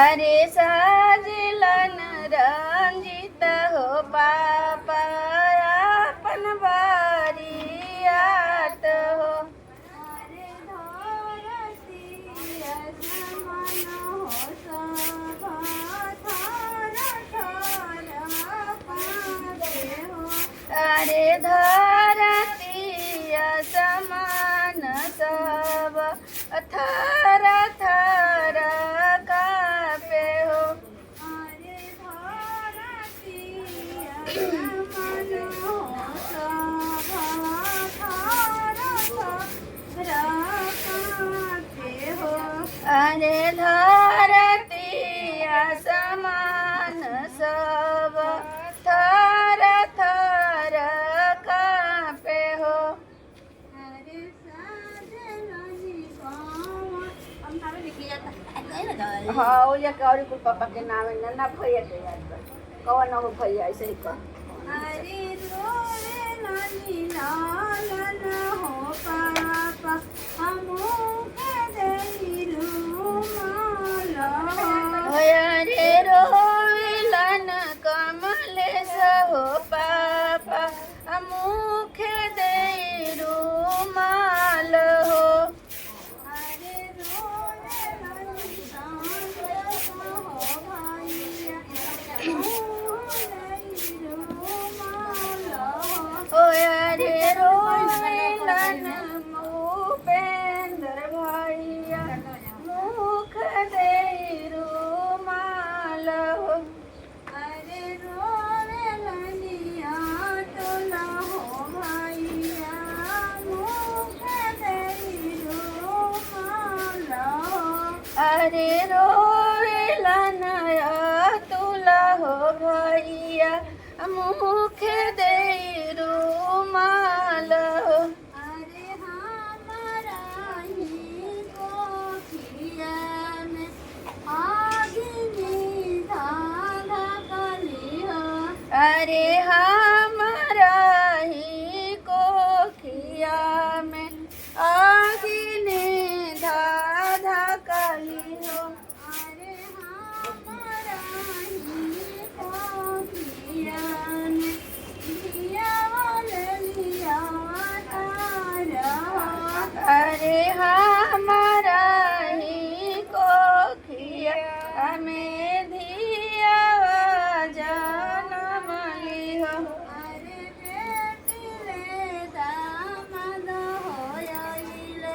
अरे साजलन रंजित हो पापा अपन बारियात हो। अरे धरती असमान हो शोभा थर थर कांपे हो। अरे धरती असमान सब थर थर कांपे हो। अरे धरती असमान हो शोभा थर थर कांपे हो। अरे धरती असमान सब थर थर कांपे हो। अरे साजलनी कौन हम तारे लिखी जाता है ना दल हाँ वो ये कौरी कुल पापा के नाम है ना भैया के याद कर कौन हो भैया ऐसे ही कर। अरे रोवे नानी लालन हो पापा हमू के देलू माला अरे रोविलन कमलेश हो पापा मुख दे रुमाल हो। अरे रोवे नानी लालन हो भैया हमू देलू माला अरे रोविलन भूपेंद्र भैया मुख दे रुमाल हो। अरे रोवे लनिया तोला हो भैया मुख देलू माला अरे रोविलन तुला हो भैया मुख दे रुमाल हो। अरे हमारा ही कोठिया में आगिनी धागा कली हो। अरे हमारा ही कोखिया में आगिने धाधा कली हो। अरे हमारा ही कोठिया में दिया लिया तारा अरे हमारा ही कोखिया में धिया जनम ली हो। अरे बेटी ले दामाद होइले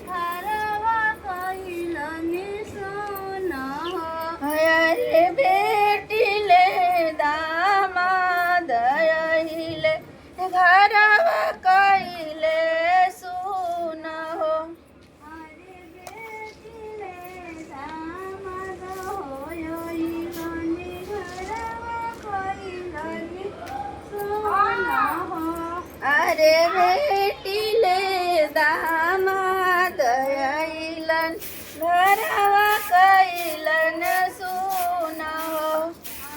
घरवा कइलनि सोन हो। अरे बेटी ले दामाद अहिले घरवा कइले सुन हो। अरे बेटी ले दामाद होइलनि घरवा कइलनि सोन हो। अरे बेटी ले दामाद अइलन घरवा कइलन सुन हो।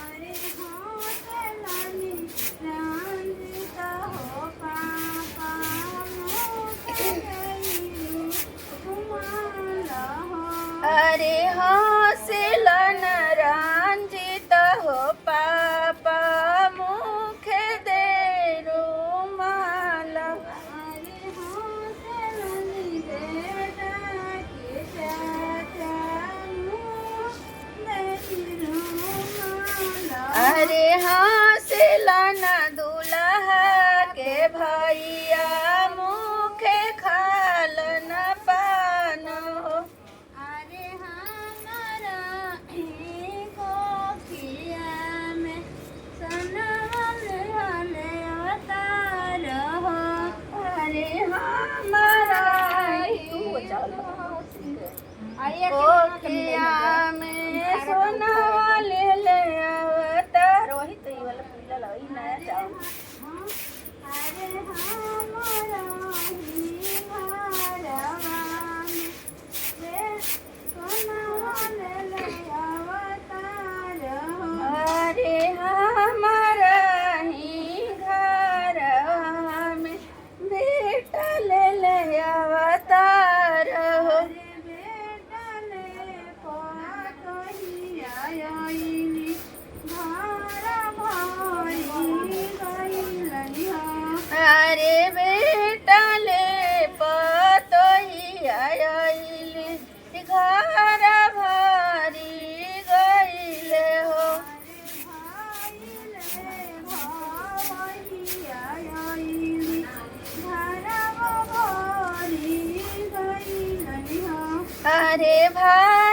अरे होटलनि रंजित हो पापा मुख देलू रुमाला हो। अरे हंसलन रंजित हो पापा मुख दे रुमाल। अरे होटलनि बेटा के चाचा मुख देलू रुमाला। अरे हंसलन दूल्हा के भैया मुख खालन पान हो। अरे हमारा कोठिया में सनवल हले अवतार हो। अरे हमारा कोठिया में सोनवा ले ले अवतार वही तो ये वाला पीला लगी नया चावल। अरे हमारा ही घरवा में सनवल हले अवतार हो। अरे हमारा ही घर में बेटा ले ले अवतार हो। अरे बेटा ले पा कही अरे भाई